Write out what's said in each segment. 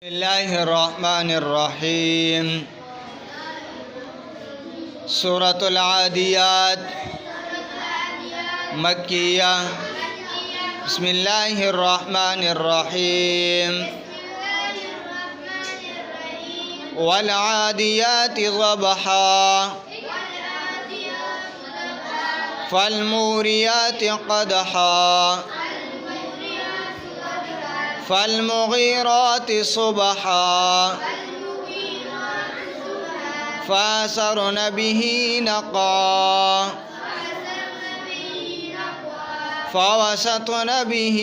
بسم الله الرحمن الرحيم. سورة العاديات مكية. بسم الله الرحمن الرحيم. والعاديات ضبحا فالموريات قدحا فالمغيرات صبحا فأثرن به نقعا فوسطن به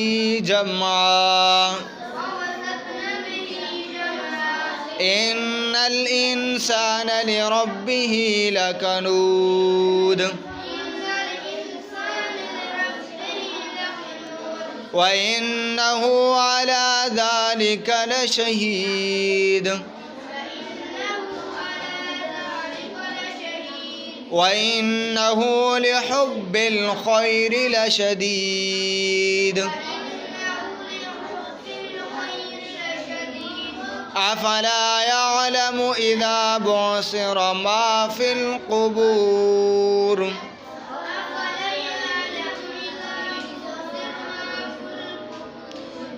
جمعا إن الإنسان لربه لكنود وإنه على ذلك لشهيد وإنه لحب الخير لشديد أفلا يعلم إذا بعثر ما في القبور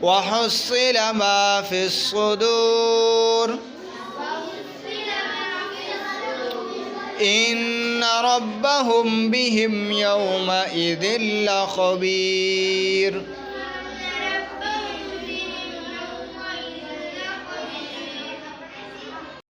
وحصل ما في الصدور إن ربهم بهم يومئذ لخبير.